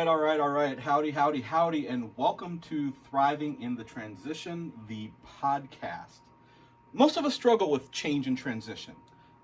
all right. Howdy, and welcome to Thriving in the Transition, the podcast. Most of us struggle with change and transition.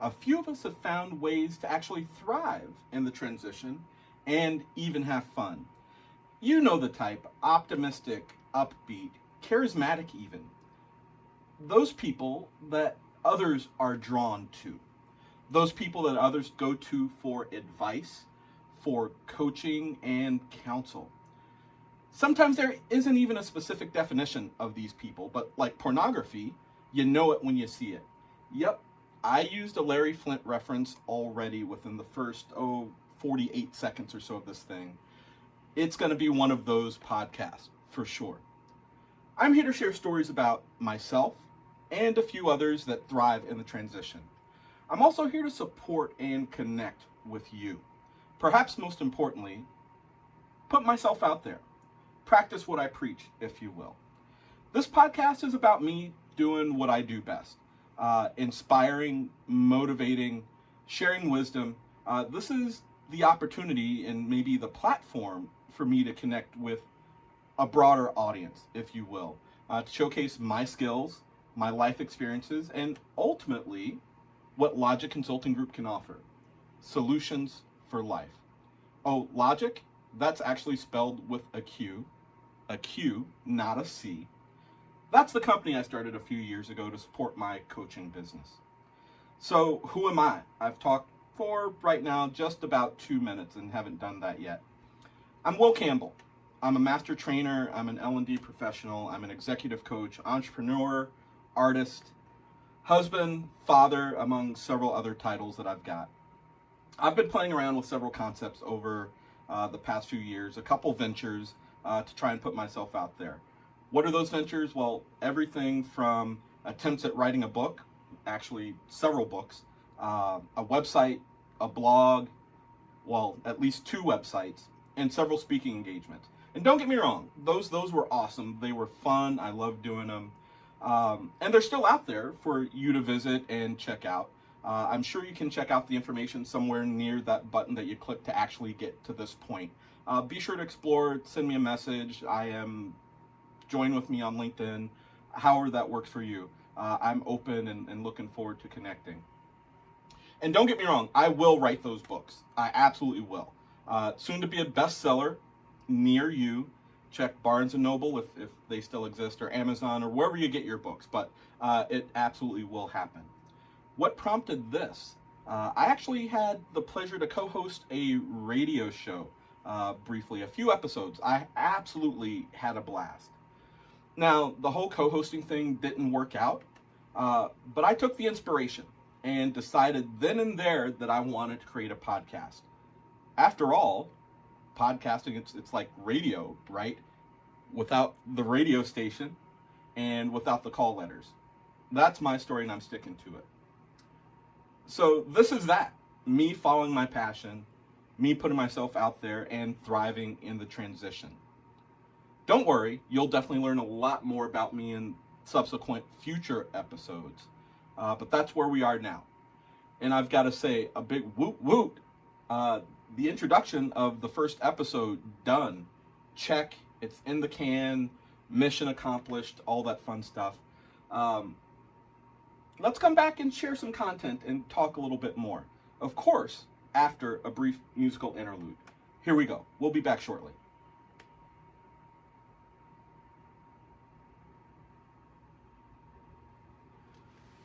A few of us have found ways to actually thrive in the transition and even have fun. You know the type, optimistic, upbeat, charismatic even. Those people that others are drawn to. Those people that others go to for advice, for coaching and counsel. Sometimes there isn't even a specific definition of these people, but like pornography, you know it when you see it. Yep, I used a Larry Flynt reference already within the first, 48 seconds or so of this thing. It's going to be one of those podcasts, for sure. I'm here to share stories about myself and a few others that thrive in the transition. I'm also here to support and connect with you. Perhaps most importantly, put myself out there. Practice what I preach, if you will. This podcast is about me doing what I do best. Inspiring, motivating, sharing wisdom. This is the opportunity and maybe the platform for me to connect with a broader audience, if you will. To showcase my skills, my life experiences, and ultimately what Logiq Consulting Group can offer. Solutions for life. Oh, Logiq, that's actually spelled with a Q, not a C. That's the company I started a few years ago to support my coaching business. So who am I? I've talked for right now just about 2 minutes and haven't done that yet. I'm Will Campbell. I'm a master trainer. I'm an L&D professional. I'm an executive coach, entrepreneur, artist, husband, father, among several other titles that I've got. I've been playing around with several concepts over the past few years, a couple ventures to try and put myself out there. What are those ventures? Well, everything from attempts at writing a book, actually several books, a website, a blog, well, at least 2 websites, and several speaking engagements. And don't get me wrong, those were awesome. They were fun. I loved doing them. And they're still out there for you to visit and check out. I'm sure you can check out the information somewhere near that button that you click to actually get to this point. Be sure to explore, send me a message. Join with me on LinkedIn, however that works for you. I'm open and looking forward to connecting. And don't get me wrong, I will write those books. I absolutely will. Soon to be a bestseller near you. Check Barnes & Noble if they still exist, or Amazon, or wherever you get your books, but it absolutely will happen. What prompted this? I actually had the pleasure to co-host a radio show briefly, a few episodes. I absolutely had a blast. Now, the whole co-hosting thing didn't work out, but I took the inspiration and decided then and there that I wanted to create a podcast. After all, podcasting, it's like radio, right? Without the radio station and without the call letters. That's my story and I'm sticking to it. So this is that, me following my passion, me putting myself out there and thriving in the transition. Don't worry, you'll definitely learn a lot more about me in subsequent future episodes, but that's where we are now. And I've got to say a big woot woot. The introduction of the first episode done. Check, it's in the can, mission accomplished, all that fun stuff. Let's come back and share some content and talk a little bit more. Of course, after a brief musical interlude. Here we go. We'll be back shortly.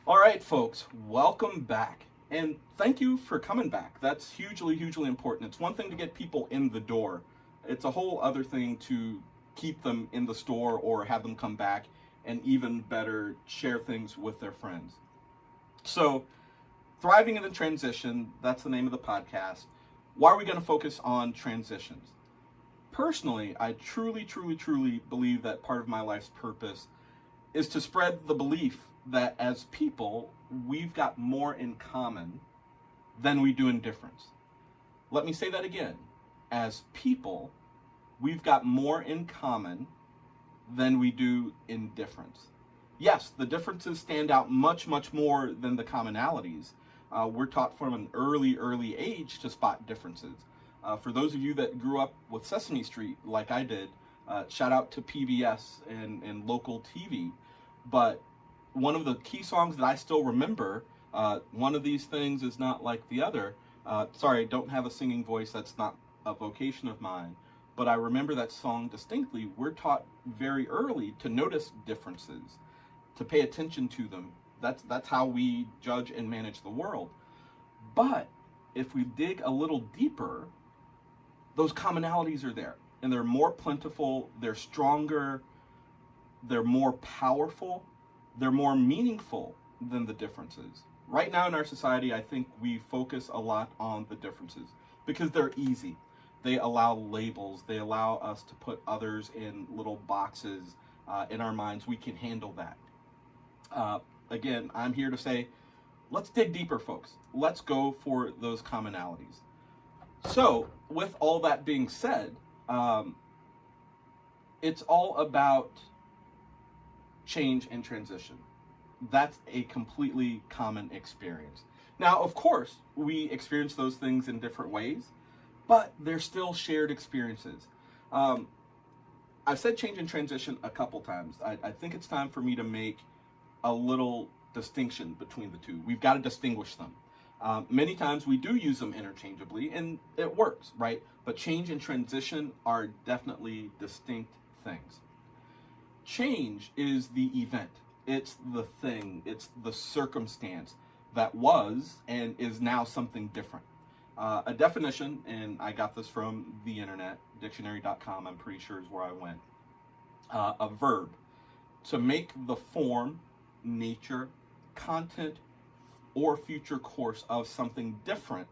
All right, folks, welcome back. And thank you for coming back. That's hugely, hugely important. It's one thing to get people in the door. It's a whole other thing to keep them in the store or have them come back, and even better, share things with their friends. So, Thriving in the Transition, that's the name of the podcast. Why are we going to focus on transitions? Personally, I truly, truly, truly believe that part of my life's purpose is to spread the belief that as people, we've got more in common than we do in difference. Let me say that again. As people, we've got more in common than we do in difference. Yes, the differences stand out much, much more than the commonalities. We're taught from an early age to spot differences. For those of you that grew up with Sesame Street like I did, shout out to PBS and local TV. But one of the key songs that I still remember, one of these things is not like the other. Sorry, I don't have a singing voice. That's not a vocation of mine. But I remember that song distinctly. We're taught very early to notice differences, to pay attention to them. That's how we judge and manage the world. But if we dig a little deeper, those commonalities are there. And they're more plentiful, they're stronger, they're more powerful, they're more meaningful than the differences. Right now in our society, I think we focus a lot on the differences because they're easy. They allow labels, they allow us to put others in little boxes in our minds. We can handle that. Again, I'm here to say, let's dig deeper, folks. Let's go for those commonalities. So, with all that being said, it's all about change and transition. That's a completely common experience. Now, of course, we experience those things in different ways, but they're still shared experiences. I've said change and transition a couple times. I think it's time for me to make a little distinction between the two. We've got to distinguish them. Many times we do use them interchangeably, and it works, right? But change and transition are definitely distinct things. Change is the event. It's the thing. It's the circumstance that was and is now something different. A definition, and I got this from the internet, dictionary.com, I'm pretty sure is where I went. A verb, to make the form, nature, content, or future course of something different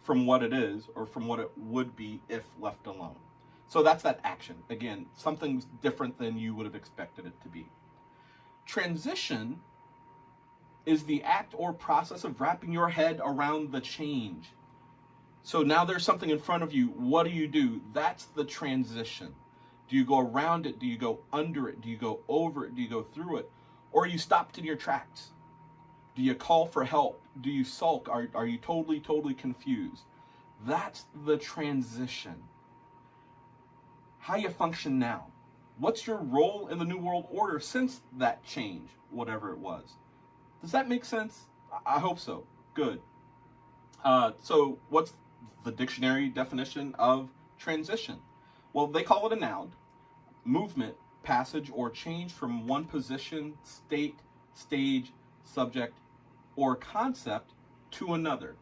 from what it is or from what it would be if left alone. So that's that action. Again, something's different than you would have expected it to be. Transition is the act or process of wrapping your head around the change. So now there's something in front of you. What do? That's the transition. Do you go around it? Do you go under it? Do you go over it? Do you go through it? Or are you stopped in your tracks? Do you call for help? Do you sulk? Are you totally confused? That's the transition. How you function now. What's your role in the New World Order since that change, whatever it was? Does that make sense? I hope so. Good. So what's the dictionary definition of transition? Well, they call it a noun. Movement, passage, or change from one position, state, stage, subject, or concept to another.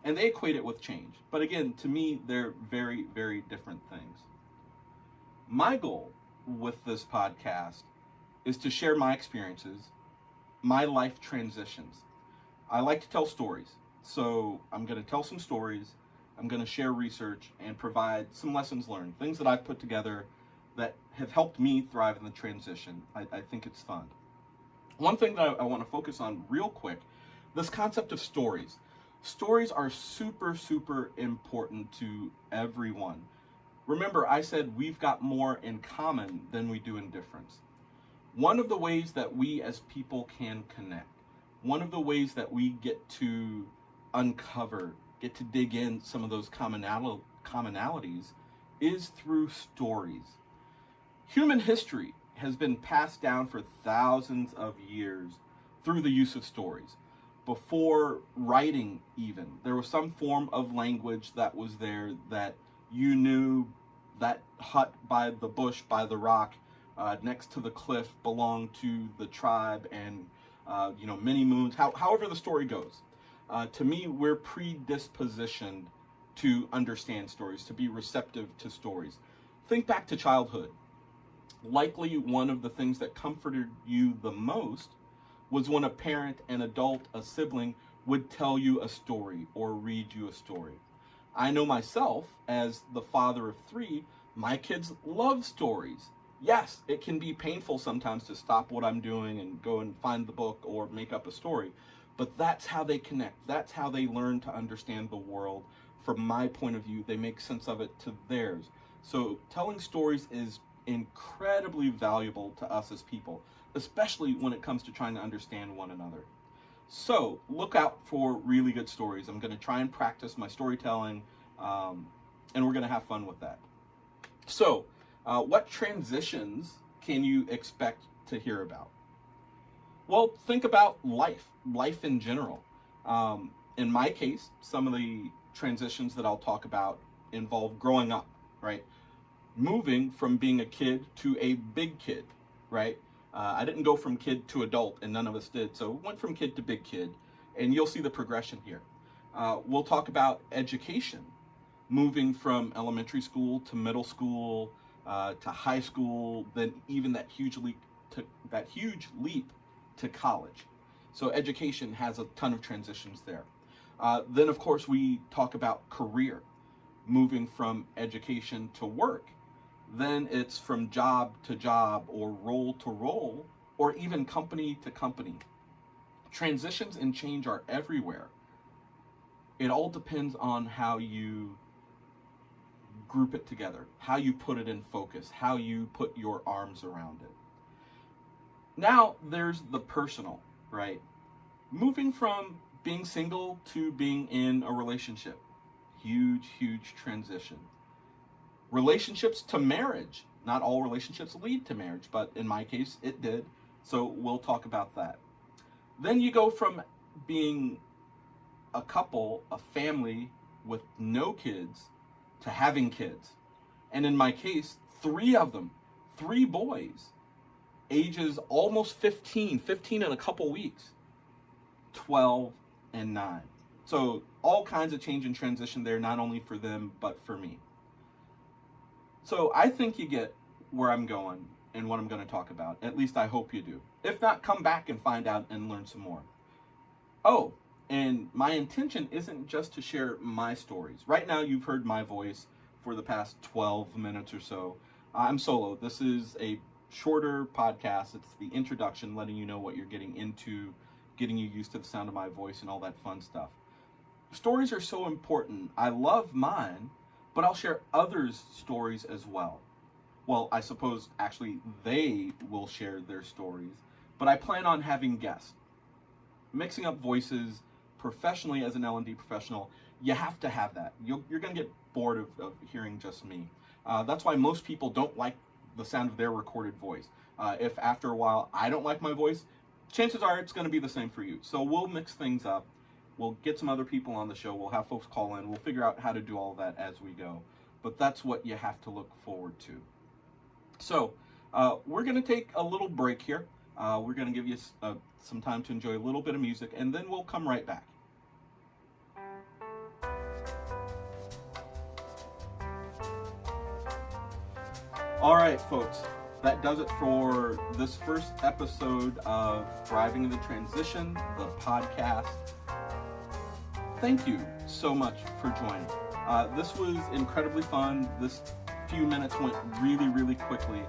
And they equate it with change. But again, to me, they're very, very different things. My goal with this podcast is to share my experiences, my life transitions. I like to tell stories. So I'm going to tell some stories. I'm going to share research and provide some lessons learned, things that I've put together that have helped me thrive in the transition. I think it's fun. One thing that I want to focus on real quick, this concept of stories. Stories are super important to everyone. Remember, I said we've got more in common than we do in difference. One of the ways that we as people can connect, one of the ways that we get to uncover, get to dig in some of those commonalities is through stories. Human history has been passed down for thousands of years through the use of stories. Before writing even, there was some form of language that was there that you knew that hut by the bush, by the rock, next to the cliff belonged to the tribe and, many moons, however the story goes. To me, we're predispositioned to understand stories, to be receptive to stories. Think back to childhood. Likely one of the things that comforted you the most was when a parent, an adult, a sibling would tell you a story or read you a story. I know myself, as the father of 3, my kids love stories. Yes, it can be painful sometimes to stop what I'm doing and go and find the book or make up a story, but that's how they connect. That's how they learn to understand the world. From my point of view, they make sense of it to theirs. So telling stories is incredibly valuable to us as people, especially when it comes to trying to understand one another. So look out for really good stories. I'm going to try and practice my storytelling. and we're going to have fun with that. So, what transitions can you expect to hear about? Well, think about life in general. In my case, some of the transitions that I'll talk about involve growing up, right? Moving from being a kid to a big kid, right? I didn't go from kid to adult, and none of us did. So went from kid to big kid, and you'll see the progression here. We'll talk about education, moving from elementary school to middle school to high school, then even that huge leap to college. So education has a ton of transitions there. Then, of course, we talk about career, moving from education to work. Then it's from job to job, or role to role, or even company to company. Transitions and change are everywhere. It all depends on how you group it together, how you put it in focus, how you put your arms around it. Now there's the personal, right? Moving from being single to being in a relationship. Huge transition. Relationships to marriage. Not all relationships lead to marriage, but in my case, it did. So we'll talk about that. Then you go from being a couple, a family with no kids, to having kids. And in my case, 3 of them, 3 boys, ages almost 15 in a couple weeks, 12 and 9. So all kinds of change and transition there, not only for them, but for me. So I think you get where I'm going and what I'm going to talk about. At least I hope you do. If not, come back and find out and learn some more. Oh, and my intention isn't just to share my stories. Right now, you've heard my voice for the past 12 minutes or so. I'm solo. This is a shorter podcast. It's the introduction, letting you know what you're getting into, getting you used to the sound of my voice and all that fun stuff. Stories are so important. I love mine, but I'll share others' stories as well. Well, I suppose actually they will share their stories, but I plan on having guests. Mixing up voices professionally as an L&D professional, you have to have that. You're going to get bored of hearing just me. That's why most people don't like the sound of their recorded voice. If after a while I don't like my voice, chances are it's going to be the same for you. So we'll mix things up. We'll get some other people on the show. We'll have folks call in. We'll figure out how to do all that as we go. But that's what you have to look forward to. So we're going to take a little break here. We're going to give you some time to enjoy a little bit of music, and then we'll come right back. All right, folks, that does it for this first episode of Thriving in the Transition, the podcast. Thank you so much for joining. This was incredibly fun. This few minutes went really quickly.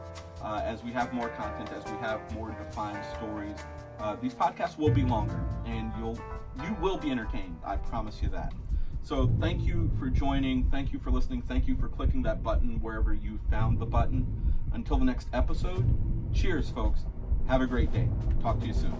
As we have more content, as we have more defined stories, these podcasts will be longer, and you will be entertained. I promise you that. So thank you for joining. Thank you for listening. Thank you for clicking that button wherever you found the button. Until the next episode, cheers, folks. Have a great day. Talk to you soon.